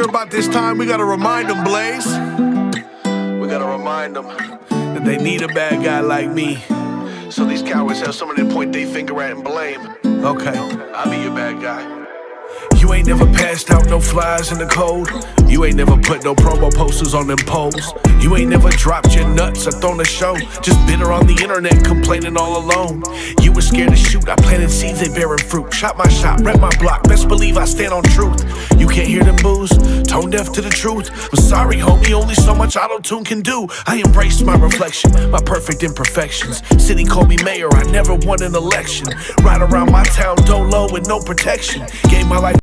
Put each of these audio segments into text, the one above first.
year about this time, we gotta remind them, Blaze. We gotta remind them that they need a bad guy like me. So these cowards have somebody to point their finger at and blame. Okay, I'll be your bad guy. You ain't never passed out no flies in the cold. You ain't never put no promo posters on them poles. You ain't never dropped your nuts or thrown a show. Just bitter on the internet, complaining all alone. You were scared to shoot, I planted seeds, they bearing fruit. Shot my shot, rep my block, best believe I stand on truth. You can't hear them boos, tone deaf to the truth. I'm sorry homie, only so much auto-tune can do. I embraced my reflection, my perfect imperfections. City called me mayor, I never won an election. Ride around my town dolo with no protection. Gave my life.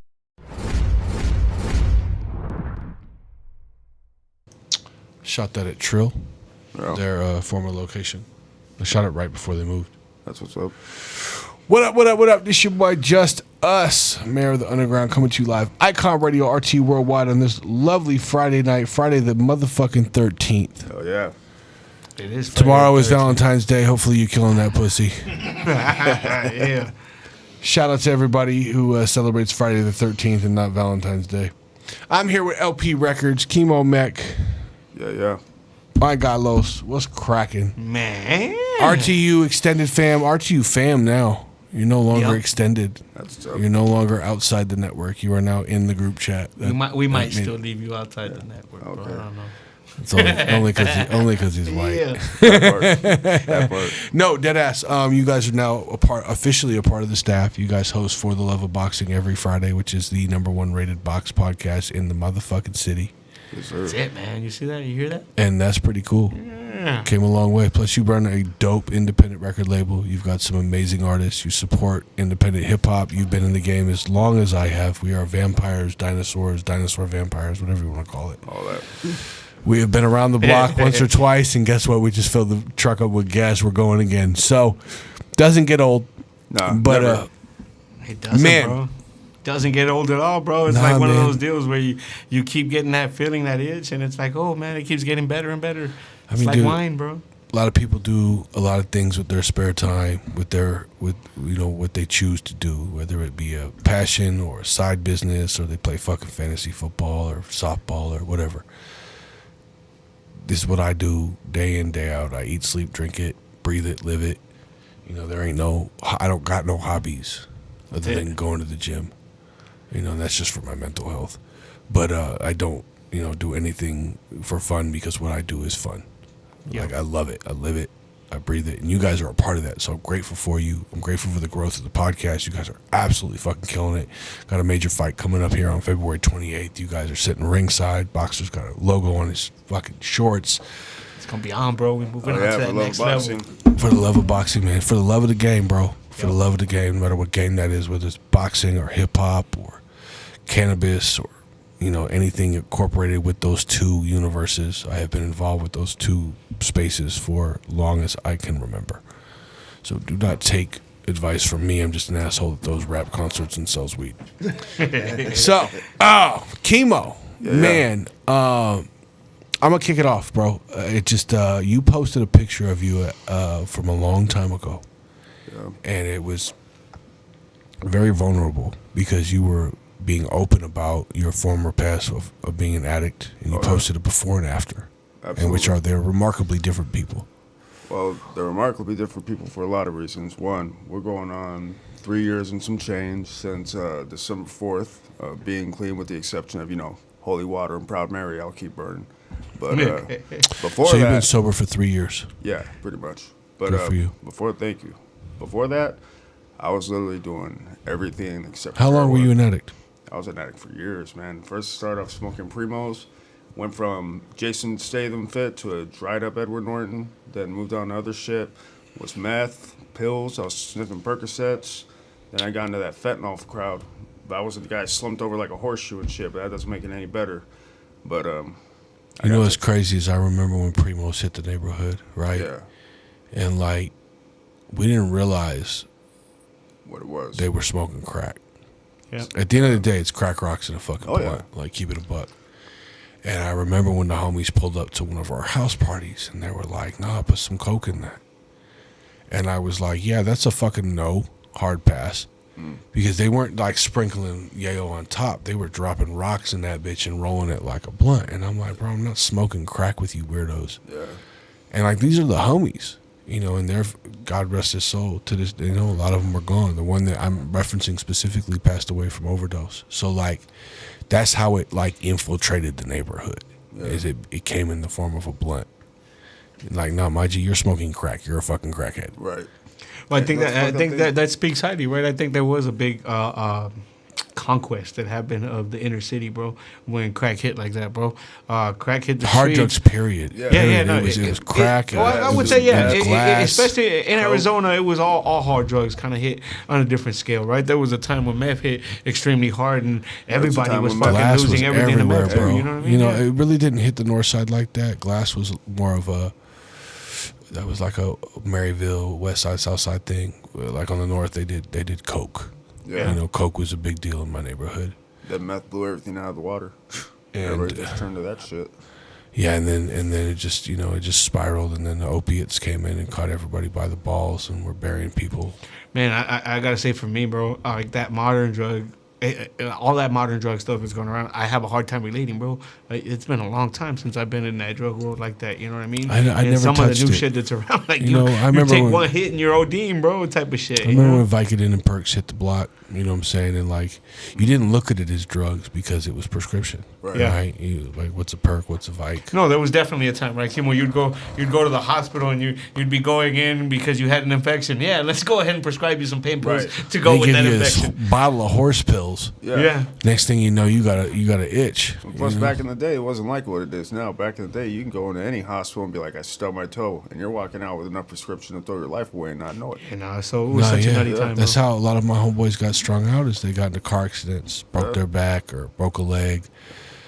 Shot that at Trill, their former location. I shot it right before they moved. That's what's up. What up, what up, what up? This your boy Just Us, Mayor of the Underground, coming to you live. Icon Radio RT Worldwide on this lovely Friday night, Friday the motherfucking 13th. Oh, yeah. It is. Tomorrow is Valentine's Day. Hopefully you're killing that pussy. Yeah. Shout out to everybody who celebrates Friday the 13th and not Valentine's Day. I'm here with LP Records, KemOmek. Yeah. My God, Los, what's cracking? Man. RTU Extended Fam, RTU Fam now. You're no longer extended. That's dope. You're no longer outside the network. You are now in the group chat. We might still leave you outside the network, bro. I don't know. It's only because he's white. Yeah. That part. No, dead ass. You guys are now officially a part of the staff. You guys host For the Love of Boxing every Friday, which is the #1 rated box podcast in the motherfucking city. Yes, sir. That's it, man. You see that? You hear that? And that's pretty cool. Yeah. Came a long way. Plus, you run a dope independent record label. You've got some amazing artists. You support independent hip hop. You've been in the game as long as I have. We are vampires, dinosaurs, dinosaur vampires, whatever you want to call it. All that. We have been around the block once or twice, and guess what? We just filled the truck up with gas. We're going again. So, doesn't get old. Nah, but never. It doesn't, man. bro. Doesn't get old at all, bro. It's Nah, like one man. of those deals where you keep getting that feeling, that itch, and it's like, oh man, it keeps getting better and better. It's like dude, wine, bro. a lot of people do a lot of things with their spare time, with what they choose to do, whether it be a passion or a side business, or they play fucking fantasy football or softball or whatever. This is what I do day in, day out. I eat, sleep, drink it, breathe it, live it. I don't got no hobbies other than going to the gym. That's just for my mental health. But I don't, do anything for fun, because what I do is fun. Yep. Like, I love it. I live it. I breathe it. And you guys are a part of that. So I'm grateful for you. I'm grateful for the growth of the podcast. You guys are absolutely fucking killing it. Got a major fight coming up here on February 28th. You guys are sitting ringside. Boxer's got a logo on his fucking shorts. It's going to be on, bro. We're moving on to that next boxing. level. For the love of boxing, man. For the love of the game, bro. For the love of the game, no matter what game that is, whether it's boxing or hip-hop or cannabis or, anything incorporated with those two universes. I have been involved with those two spaces for long as I can remember. So do not take advice from me. I'm just an asshole that throws rap concerts and sells weed. So, Kemo, man, I'm going to kick it off, bro. You posted a picture of you from a long time ago. Yeah. And it was very vulnerable, because you were being open about your former past of being an addict, and you posted it before and after. Absolutely. And which are they're remarkably different people. Well, they're remarkably different people for a lot of reasons. One, we're going on 3 years and some change since December 4th, being clean, with the exception of, holy water and Proud Mary, I'll keep burning. But before So that, you've been sober for 3 years. yeah, pretty much. But Good for you. Thank you. Before that, I was literally doing everything except. How long were you an addict? I was an addict for years, man. First started off smoking Primos, went from Jason Statham fit to a dried up Edward Norton, then moved on to other shit. Was meth, pills, I was sniffing Percocets. Then I got into that fentanyl crowd. I was the guy slumped over like a horseshoe and shit, but that doesn't make it any better. But You know what's crazy is I remember when Primos hit the neighborhood, right? Yeah. And we didn't realize What it was. they were smoking crack. Yeah. At the end of the day, it's crack rocks in a fucking Oh, blunt. Like, keep it a buck. And I remember when the homies pulled up to one of our house parties, and they were like, "Nah, put some coke in that." And I was like, "Yeah, that's a fucking no, hard pass." because they weren't like sprinkling yayo on top. They were dropping rocks in that bitch and rolling it like a blunt. And I'm like, bro, I'm not smoking crack with you weirdos. Yeah. And like, these are the homies, you know, and they're, God rest his soul, to this, you know, a lot of them are gone. The one that I'm referencing specifically passed away from overdose. So like, that's how it like infiltrated the neighborhood. Is it came in the form of a blunt. Like, no, my G, you're smoking crack. You're a fucking crackhead. Right. Well, I think that speaks highly, right? I think there was a big conquest that happened of the inner city, bro. When crack hit like that, bro. Crack hit the Hard streets. drugs, period. Yeah. No, it was crack. I would say, especially in Arizona, it was all hard drugs kind of hit on a different scale, right? There was a time when meth hit extremely hard, and everybody was fucking Glass losing was everything to everywhere, meth, bro. you know what I mean? You know, it really didn't hit the north side like that. Glass was more of a, that was like a Maryville, west side, south side thing. Like on the north, they did coke. Yeah. You know, coke was a big deal in my neighborhood. That meth blew everything out of the water. And Everybody just turned to that shit. yeah, and then it just, you know, it just spiraled, and then the opiates came in and caught everybody by the balls, and were burying people. Man, I gotta say, for me, bro, like that modern drug, all that modern drug stuff is going around. I have a hard time relating, bro. Like, it's been a long time since I've been in that drug world like that. You know what I mean? I and never some of the touched new it. shit that's around, like You know, I remember take when- one hit and you're ODing, bro, type of shit. I you remember know? when Vicodin and Perks hit the block, you know what I'm saying? And like, you didn't look at it as drugs because it was prescription. Right. Yeah. Right? You, like, what's a perk? What's a Vic? No, there was definitely a time, right, Kim, where you'd go to the hospital and you'd be going in because you had an infection. Yeah, let's go ahead and prescribe you some pain pills Right. to go They with give that you infection. a bottle of horse pills. Yeah. Next thing you know, you got a itch. Plus, you know? back in the day, it wasn't like what it is now. Back in the day, you can go into any hospital and be like, I stubbed my toe, and you're walking out with enough prescription to throw your life away and not know it. And so it was such a nutty time, That's bro. how a lot of my homeboys got strung out. Is they got into car accidents, broke their back or broke a leg.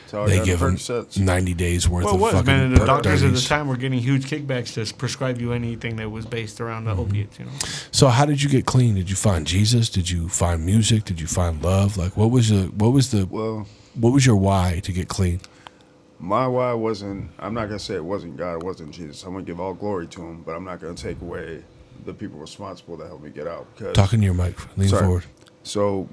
That's how I They got give them Percocets. 90 days worth Well, it of was, fucking man. And the perk doctors at the 30s. time were getting huge kickbacks to prescribe you anything that was based around the opiates, you know? So how did you get clean? Did you find Jesus? Did you find music? Did you find love? Like, what was your why to get clean? My why wasn't, I'm not going to say it wasn't God, it wasn't Jesus. I'm going to give all glory to him, but I'm not going to take away the people responsible to help me get out. Talking to your mic. Lean Sorry. forward. So,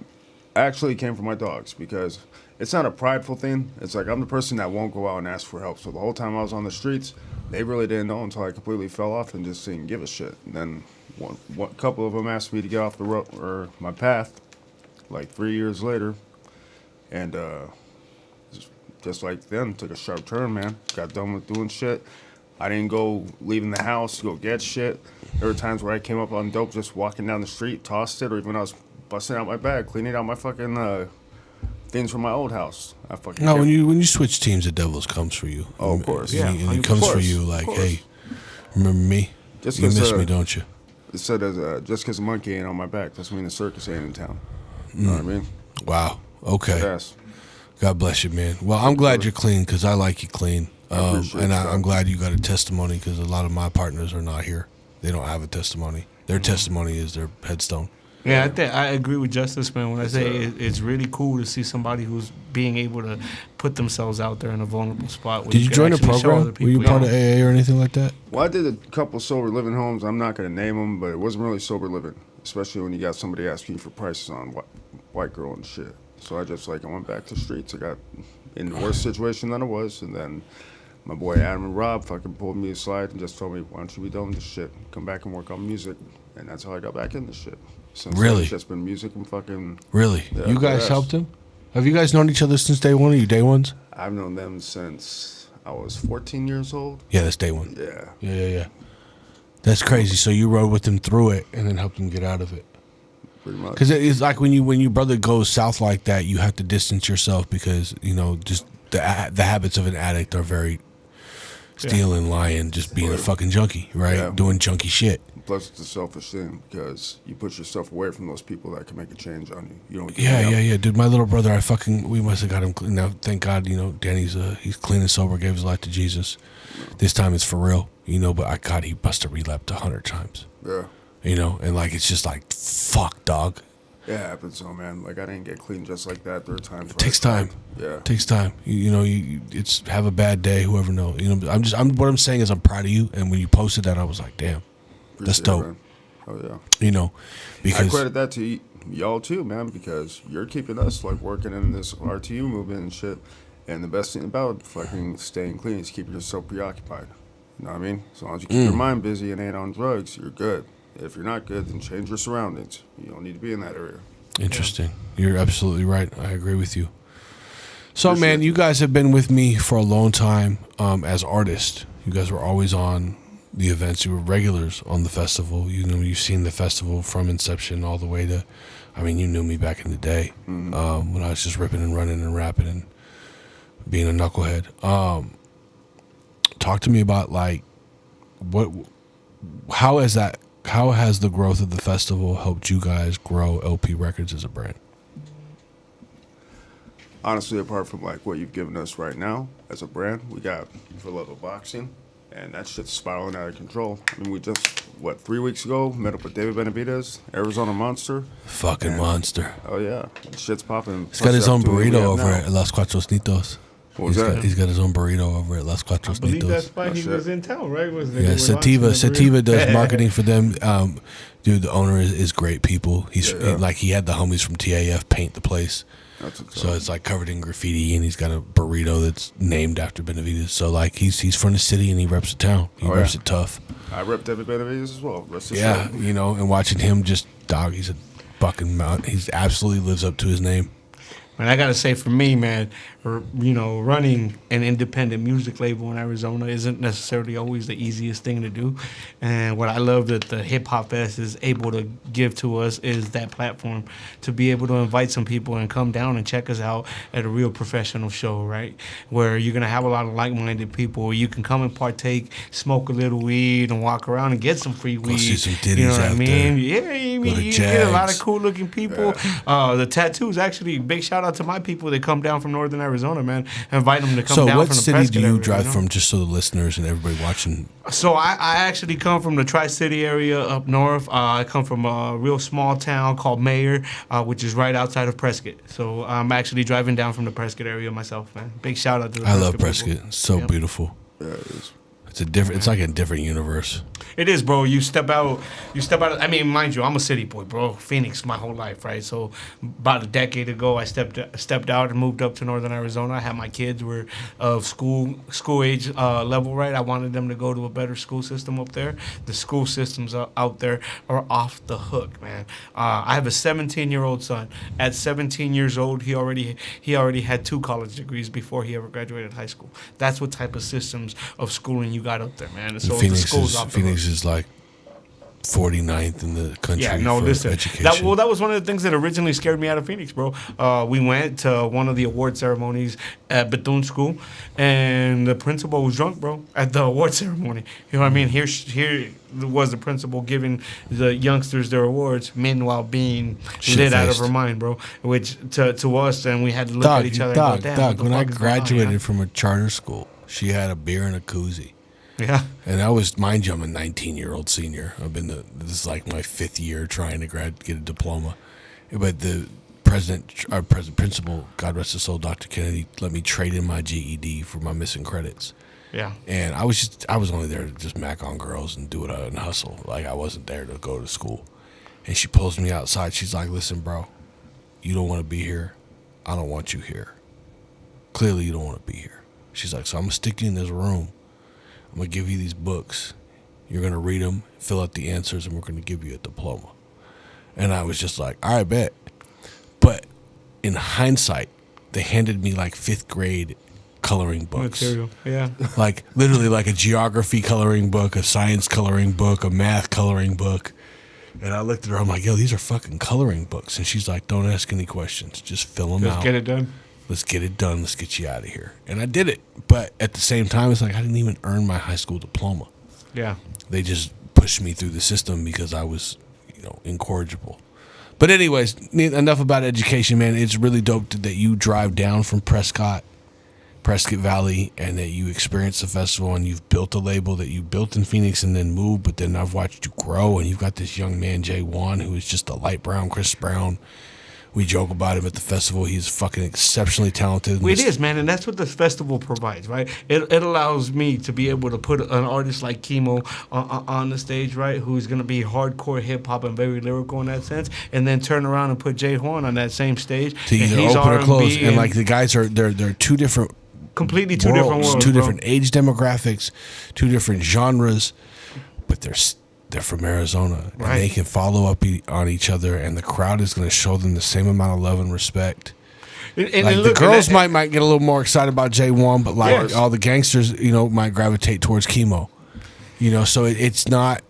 actually it came from my dogs because it's not a prideful thing. It's like I'm the person that won't go out and ask for help. So the whole time I was on the streets, they really didn't know until I completely fell off and just didn't give a shit. And then one couple of them asked me to get off the road or my path, like 3 years later, and just like then took a sharp turn, man. Got done with doing shit. I didn't go leaving the house to go get shit. There were times where I came up on dope just walking down the street, tossed it, or even when I was busting out my bag, cleaning out my fucking things from my old house. I fucking No, kept- when you switch teams, the devils comes for you. Oh, of course. And Yeah, he of comes for course, you of like, course. hey, remember me? Just You 'cause, miss me, don't you? It said just because a monkey ain't on my back doesn't mean the circus ain't in town. You know what I mean? Wow. Okay. Yes. God bless you, man. Well, I'm glad you're clean because I like you clean. appreciate And that. I'm glad you got a testimony because a lot of my partners are not here. They don't have a testimony. Their testimony is their headstone. Yeah, I agree with Justice, man, when I say it's really cool to see somebody who's being able to put themselves out there in a vulnerable spot. Where Did you can join a actually show other program? Were you people, part of AA or anything like that? Well, I did a couple sober living homes. I'm not going to name them, but it wasn't really sober living, especially when you got somebody asking you for prices on white girl and shit. So I went back to the streets. I got in a worse situation than I was, and then my boy Adam and Rob fucking pulled me aside and just told me, why don't you be done with this shit? Come back and work on music. And that's how I got back in this shit. Since then, Really? It's just been music and fucking... Really? Yeah, You guys yes. helped him? Have you guys known each other since day one? Are you day ones? I've known them since I was 14 years old. Yeah, that's day one. Yeah. Yeah. That's crazy. So you rode with him through it and then helped him get out of it. Pretty much. Because it's like when your brother goes south like that, you have to distance yourself because just the habits of an addict are very stealing, lying, just being a fucking junkie, right? Yeah. Doing junkie shit. Plus, it's a selfish thing because you put yourself away from those people that can make a change on you. You don't. get help. Yeah. Dude, my little brother, we must have got him clean. Now, thank God, Danny's he's clean and sober, gave his life to Jesus. This time it's for real, but God, he must have relapsed 100 times. Yeah. And like it's just like fuck, dog. It happens, though, man. Like I didn't get clean just like that. There were times. It takes time. Yeah. It takes time. It's have a bad day. Whoever knows. What I'm saying is I'm proud of you. And when you posted that, I was like, damn, that's Appreciate it, dope. man. Oh yeah. I Because credit that to y'all too, man, because you're keeping us like working in this RTU movement and shit. And the best thing about fucking staying clean is keeping yourself preoccupied. You know what I mean? As long as you keep your mind busy and ain't on drugs, you're good. If you're not good, then change your surroundings. You don't need to be in that area. Interesting. You're absolutely right. I agree with you. So, Appreciate man, you guys have been with me for a long time as artists. You guys were always on the events. You were regulars on the festival. You know, you've seen the festival from inception all the way to, I mean, you knew me back in the day when I was just ripping and running and rapping and being a knucklehead. Talk to me about like how has the growth of the festival helped you guys grow LP Records as a brand? Honestly, apart from like what you've given us right now as a brand, we got For Love of Boxing, and that shit's spiraling out of control. I mean, we just 3 weeks ago met up with David Benavidez, Arizona Monster. Fucking monster. Oh yeah, shit's popping. He's got his own burrito over at Las Cuatro Nitos. What was that? He's got his own burrito over at Las Cuatro I believe that's Nitos. why he was in town, right? Yeah, Sativa does marketing for them. Dude, the owner is great people. He's like, he had the homies from TAF paint the place. So it's like covered in graffiti, and he's got a burrito that's named after Benavidez. So like he's from the city and he reps the town. He reps it tough. I rep David Benavidez as well. Yeah, you know, and watching him just he's a fucking mount. He's absolutely lives up to his name. And I gotta say, for me, man, running an independent music label in Arizona isn't necessarily always the easiest thing to do. And what I love that the Hip Hop Fest is able to give to us is that platform to be able to invite some people and come down and check us out at a real professional show, right? Where you're gonna have a lot of like-minded people. Where you can come and partake, smoke a little weed, and walk around and get some free weed. See some titties you know what out I mean? there. Yeah, you get a lot of cool-looking people. The tattoos, actually, big shout out to my people that come down from Northern Arizona, man. Invite them to come down from the So what city Prescott do you area, drive know? from, just so the listeners and everybody watching? So I actually come from the Tri-City area up north. I come from a real small town called Mayer, which is right outside of Prescott. So I'm actually driving down from the Prescott area myself, man. Big shout out to the I love people. Prescott. It's so beautiful. Yeah, it is. It's like a different universe. It is, bro. You step out. I mean, mind you, I'm a city boy, bro. Phoenix my whole life, right? So about a decade ago, I stepped out and moved up to Northern Arizona. I had my kids were of school age level, right? I wanted them to go to a better school system up there. The school systems out there are off the hook, man. I have a 17-year-old son. At 17 years old, he already had 2 college degrees before he ever graduated high school. That's what type of systems of schooling you got up there, man. So Phoenix is like 49th in the country for education. That was one of the things that originally scared me out of Phoenix, bro. We went to one of the award ceremonies at Bethune School, and the principal was drunk, bro, at the award ceremony. You know what I mean? Here was the principal giving the youngsters their awards, meanwhile being lit out of her mind, bro. Which to us, and we had to look at each other and go, damn, when I graduated from a charter school, she had a beer and a koozie. Yeah. And I was, mind you, I'm a 19-year-old senior. This is like my 5th year trying to get a diploma. But the principal, God rest his soul, Dr. Kennedy, let me trade in my GED for my missing credits. Yeah. And I was only there to just mac on girls and do it and hustle. Like, I wasn't there to go to school. And she pulls me outside. She's like, listen, bro, you don't want to be here. I don't want you here. Clearly you don't want to be here. She's like, so I'm going to stick you in this room. I'm going to give you these books. You're going to read them, fill out the answers, and we're going to give you a diploma. And I was just like, all right, bet. But in hindsight, they handed me like 5th grade coloring books. Material, yeah. Like literally like a geography coloring book, a science coloring book, a math coloring book. And I looked at her, I'm like, yo, these are fucking coloring books. And she's like, don't ask any questions. Just fill them out. Let's get it done. Let's get it done. Let's get you out of here. And I did it. But at the same time, it's like I didn't even earn my high school diploma. Yeah. They just pushed me through the system because I was, incorrigible. But anyways, enough about education, man. It's really dope that you drive down from Prescott Valley, and that you experience the festival, and you've built a label that you built in Phoenix and then moved, but then I've watched you grow, and you've got this young man, Jay Wan, who is just a light brown, Chris Brown We joke about him at the festival. He's fucking exceptionally talented. It is, man, and that's what the festival provides, right? It allows me to be able to put an artist like Kemo on the stage, right, who's going to be hardcore hip-hop and very lyrical in that sense, and then turn around and put Jay Horn on that same stage. To either open or close. And like the guys are, they're two different completely two different worlds, two different age demographics, two different genres, but they're from Arizona, and they can follow up on each other, and the crowd is going to show them the same amount of love and respect. And like the girls might get a little more excited about J1, but like all the gangsters, you know, might gravitate towards Kemo. You know, so it's not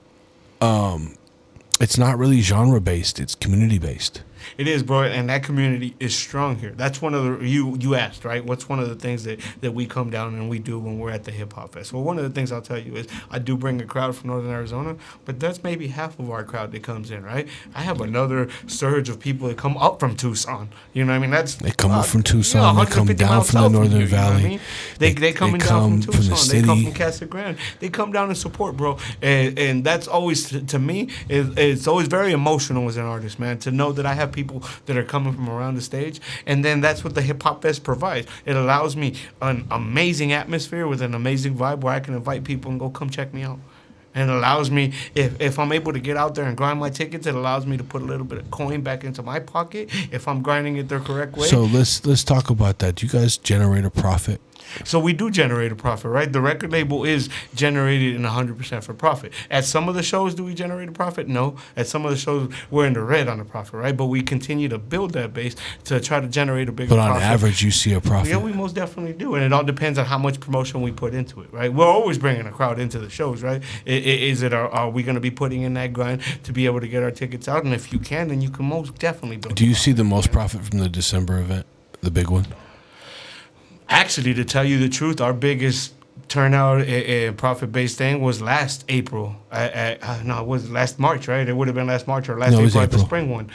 really genre based; it's community based. It is, bro, and that community is strong here. That's one of the you asked, right? What's one of the things that we come down and we do when we're at the Hip Hop Fest? Well, one of the things I'll tell you is I do bring a crowd from Northern Arizona, but that's maybe half of our crowd that comes in, right? I have another surge of people that come up from Tucson. You know what I mean? They come up from Tucson. They come down from the Northern Valley. You know what I mean? They coming down from Tucson. They come from Casa Grande. They come down and support, bro. And that's always, to me, it's always very emotional as an artist, man, to know that I have people that are coming from around the stage, and then that's what the Hip Hop Fest provides. It allows me an amazing atmosphere with an amazing vibe where I can invite people and go, come check me out. And it allows me, if I'm able to get out there and grind my tickets, it allows me to put a little bit of coin back into my pocket if I'm grinding it the correct way. So let's talk about that. Do you guys generate a profit? So we do generate a profit, right? The record label is generated in 100% for profit. At some of the shows, do we generate a profit? No. At some of the shows, we're in the red on the profit, right? But we continue to build that base to try to generate a bigger profit. But on average, you see a profit. Yeah, we most definitely do. And it all depends on how much promotion we put into it, right? We're always bringing a crowd into the shows, right? Are we going to be putting in that grind to be able to get our tickets out? And if you can, then you can most definitely build. Do you see the most profit from the December event, the big one? Actually, to tell you the truth, our biggest turnout and profit-based thing was last April. No, it was last March, right? It would have been last March or last April at the spring one.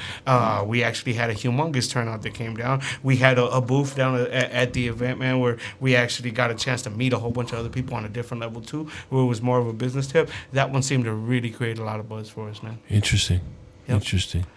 We actually had a humongous turnout that came down. We had a booth down at the event, man, where we actually got a chance to meet a whole bunch of other people on a different level, too, where it was more of a business tip. That one seemed to really create a lot of buzz for us, man. Interesting. Yep. Interesting.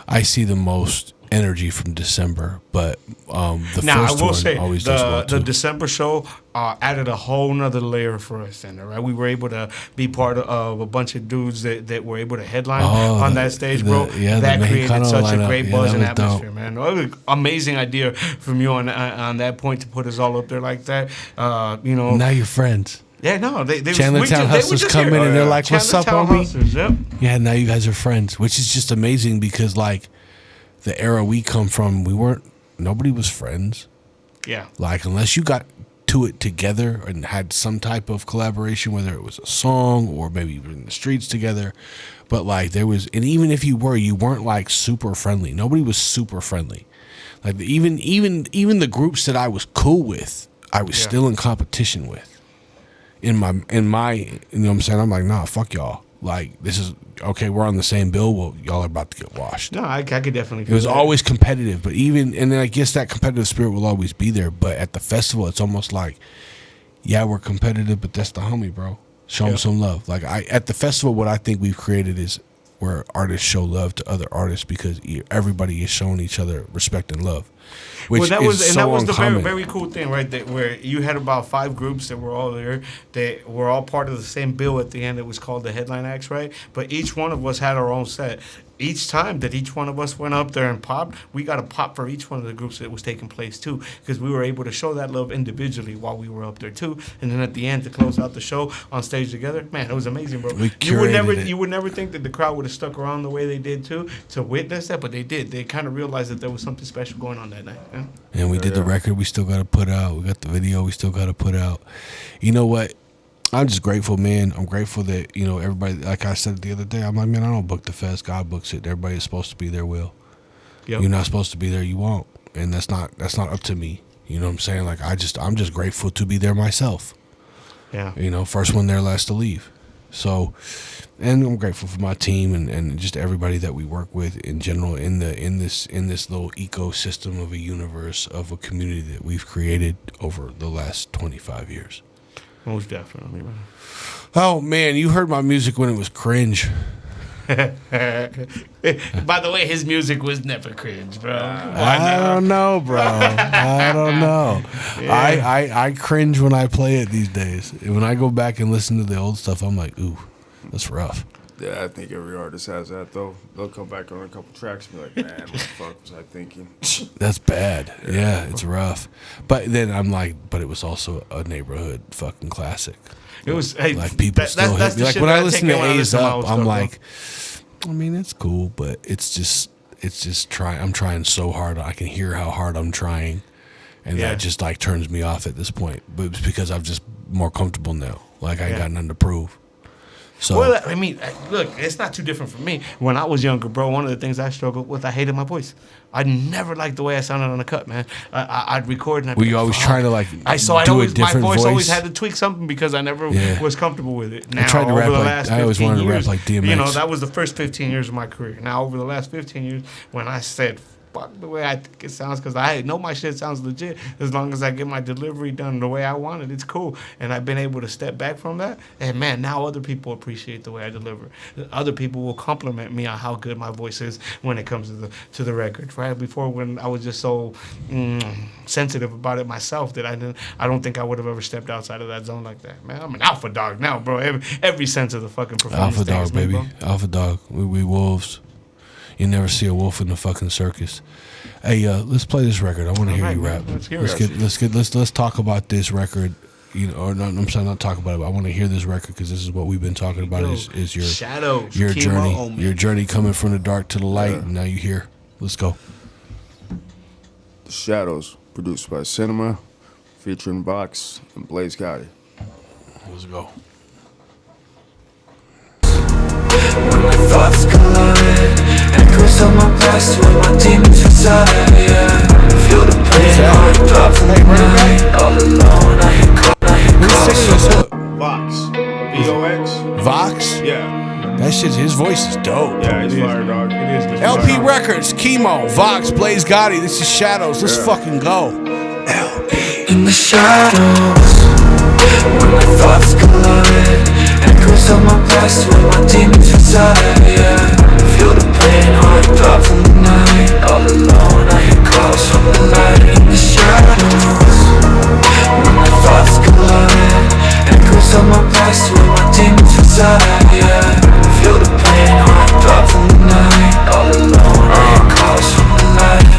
I see the most energy from December, but the first one always does well too. The December show added a whole nother layer for us in there, right? We were able to be part of a bunch of dudes that were able to headline on that stage, bro. That created such a great buzz and atmosphere, man. Amazing idea from you on that point to put us all up there like that. Now you're friends. Yeah, no, Chandlertown Hustlers come in and they're like, "What's up, homie?" Yep. Yeah, now you guys are friends, which is just amazing because like the era we come from, nobody was friends. Yeah. Like unless you got to it together and had some type of collaboration, whether it was a song or maybe you were in the streets together, but like there was, and even if you weren't like super friendly. Nobody was super friendly. Like even the groups that I was cool with, I was still in competition with. In my, you know what I'm saying? I'm like, nah, fuck y'all. Like, this is, okay, we're on the same bill. Well, y'all are about to get washed. No, I could definitely. It was always competitive, but and then I guess that competitive spirit will always be there. But at the festival, it's almost like, yeah, we're competitive, but that's the homie, bro. Show him some love. Like, at the festival, what I think we've created is where artists show love to other artists because everybody is showing each other respect and love. That was the very, very cool thing, right? Where you had about 5 groups that were all there, that were all part of the same bill at the end. It was called the Headline Acts, right? But each one of us had our own set. Each time that each one of us went up there and popped, we got a pop for each one of the groups that was taking place too, because we were able to show that love individually while we were up there too. And then at the end to close out the show on stage together, man, it was amazing, bro. You would never think that the crowd would have stuck around the way they did too to witness that, but they did. They kind of realized that there was something special going on that night. Yeah? And we did the record we still got to put out. We got the video we still got to put out. You know what? I'm just grateful, man. I'm grateful that, everybody, like I said the other day, I'm like, man, I don't book the fest. God books it. Everybody is supposed to be there, will. Yep. You're not supposed to be there, you won't. And that's not up to me. You know what I'm saying? Like, I'm just grateful to be there myself. Yeah. First one there, last to leave. So, and I'm grateful for my team and just everybody that we work with in general in this little ecosystem of a universe of a community that we've created over the last 25 years. Most definitely, man. Oh man, you heard my music when it was cringe. By the way, his music was never cringe, bro. I don't know, bro. I don't know. Yeah. I cringe when I play it these days. When I go back and listen to the old stuff, I'm like, ooh, that's rough. Yeah, I think every artist has that though. They'll come back on a couple tracks and be like, man, what the fuck was I thinking? That's bad. Yeah, it's rough. But then I'm like, but it was also a neighborhood fucking classic. It was hey, Like people still hit me. Like when I listen to A's Up, I'm like, I mean, it's cool, but it's just trying. I'm trying so hard. I can hear how hard I'm trying, and that just like turns me off at this point. But it's because I'm just more comfortable now. Like I ain't got nothing to prove. So well, I mean, look, it's not too different from me. When I was younger, bro, one of the things I struggled with, I hated my voice. I never liked the way I sounded on the cut, man. I'd record and I'd were you always trying to like my different voice voice? always had to tweak something because I never was comfortable with it. Now, I tried to over rap the like last I always 15 wanted to years, rap like DMX. You know, that was the first 15 years of my career. Now, over the last 15 years, when I said, fuck the way I think it sounds, because I know my shit sounds legit. As long as I get my delivery done the way I want it, it's cool. And I've been able to step back from that. And man, now other people appreciate the way I deliver. Other people will compliment me on how good my voice is when it comes to the record. Right before, when I was just so sensitive about it myself, that I don't think I would have ever stepped outside of that zone like that. Man, I'm an alpha dog now, bro. Every sense of the fucking performance. Alpha dog, me, baby. bro. Alpha dog. We wolves. You never see a wolf in the fucking circus. Hey, let's play this record. I want to hear you rap. Let's hear it. Let's talk about this record. You know, or not, I'm sorry, not talk about it. But I want to hear this record because this is what we've been talking about. Is your Shadows, your journey, KemOmek. your journey coming from the dark to the light. And now you here. Let's go. The Shadows, produced by Cinema, featuring Vox and Blaze Gotti. Let's go. When my thoughts collide, echoes of my past with my demons inside, yeah. Feel the pain on top of the night. All alone, I hear Who's singing this hook? Vox. Vox? Vox? Yeah. That shit. His voice is dope. Yeah, he's fire, dog. It is. LP Records, Chemo, Vox, Blaze Gotti. This is Shadows. Let's fucking go. in the shadows. When my thoughts collide, echoes of my past with my demons inside, yeah. Feel the pain on top of the night. All alone, I hear calls from the light in the shadows. When my thoughts collide, echoes of my past with my demons inside, yeah. Feel the pain on top of the night. All alone, I hear calls from the light.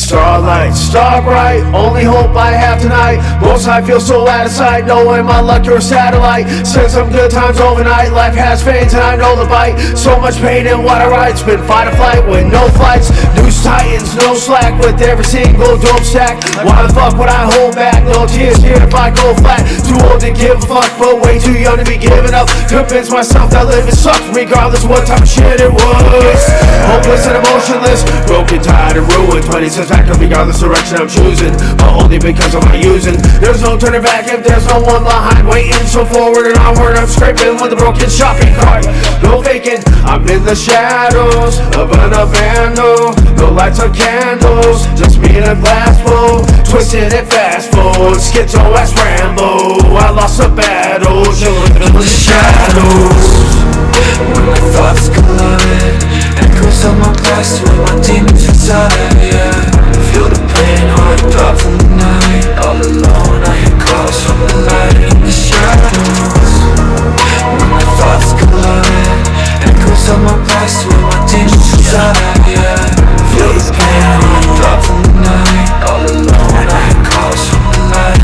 Starlight, star bright, only hope I have tonight. Most I feel so out of sight, knowing my luck you're a satellite. Spent some good times overnight, life has veins and I know the bite. So much pain in what I write, spin fight or flight with no flights. Noose titans, no slack with every single dope stack. Why the fuck would I hold back? No tears here if I go flat. Too old to give a fuck, but way too young to be giving up. Convince myself that living sucks, regardless what type of shit it was. Hopeless and emotionless, broken, tired and ruined. 20 cents back up regardless direction I'm choosing, but only because of my using. There's no turning back if there's no one behind waiting. So forward and onward I'm scraping with a broken shopping cart. No faking, I'm in the shadows of an abandon. No lights or candles, just me in a glass bowl. Twisted and fast forward, schizo ass Rambo. I lost a battle, chilling in the shadows. When my thoughts collide, echoes of my past with my demons inside, yeah. Feel the pain on top of the night. All alone, I hear calls from the light in the shadows. When my thoughts collide, echoes of my past with my demons inside, yeah. Feel the pain on top of the night. All alone, I hear calls from the light.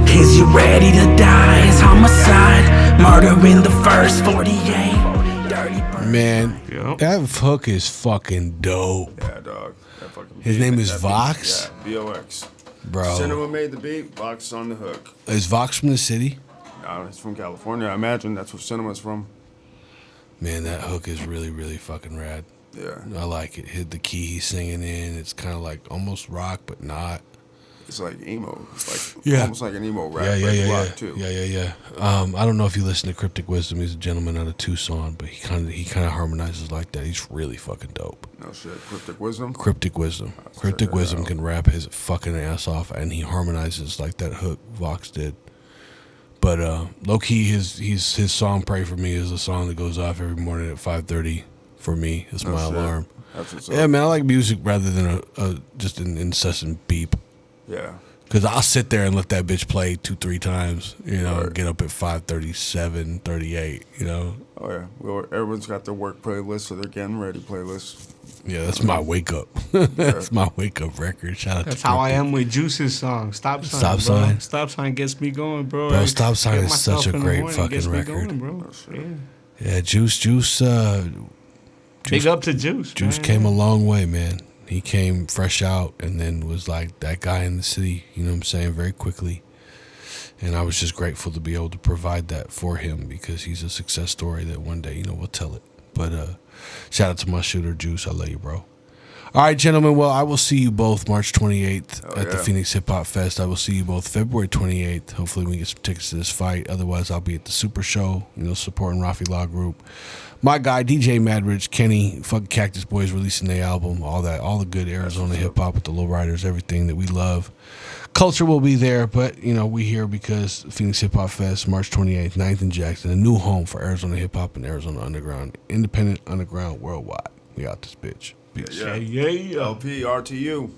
Is you ready to die? Is homicide, murder in the first 48. Dirty bird. Man, Yep. that hook is fucking dope. Yeah, dog. That fucking His beat, name is that Vox? beat, yeah, Vox. Bro. Cinema made the beat, Vox on the hook. Is Vox from the city? No, he's from California, I imagine. That's where Cinema's from. Man, that hook is really, really fucking rad. Yeah. I like it. Hit the key he's singing in. It's kind of like almost rock, but not. It's like emo. It's like Yeah. almost like an emo rap, Yeah. rock too. Yeah. I don't know if you listen to Cryptic Wisdom. He's a gentleman out of Tucson, but he kind of harmonizes like that. He's really fucking dope. No shit. Cryptic Wisdom. Cryptic Wisdom. check Cryptic that Wisdom out. can rap his fucking ass off, and he harmonizes like that hook Vox did. But low key, his song "Pray for Me" is a song that goes off every morning at 5:30 for me. It's my alarm. That's what's Yeah, up. man, I like music rather than just an incessant beep. Yeah. Because I'll sit there and let that bitch play 2-3 times, and get up at 5:37, 38, Oh yeah. Well, everyone's got their work playlist or their getting ready playlist. Yeah, that's my wake up. That's my wake up record. Shout out That's to how I Brooklyn. am with Juice's song. Stop sign. Stop bro. Sign? Stop sign gets me going, bro. Bro, Stop Sign Get is myself such a in the great morning, fucking gets me record. going, bro. Yeah. Yeah, Juice. Big up to Juice. Juice man. came a long way, man. He came fresh out and then was like that guy in the city, you know what I'm saying, very quickly. And I was just grateful to be able to provide that for him because he's a success story that one day, we'll tell it. But shout out to my shooter, Juice. I love you, bro. All right, gentlemen. Well, I will see you both March 28th at the Phoenix Hip Hop Fest. I will see you both February 28th. Hopefully we can get some tickets to this fight. Otherwise, I'll be at the Super Show, supporting Rafi Law Group. My guy, DJ Madridge, Kenny, fucking Cactus Boys releasing their album, all that, all the good Arizona hip hop with the lowriders, everything that we love. Culture will be there, but, we here because Phoenix Hip Hop Fest, March 28th, 9th and Jackson, a new home for Arizona hip hop and Arizona underground, independent underground worldwide. We out this bitch. Peace. Yeah. LP, RTU.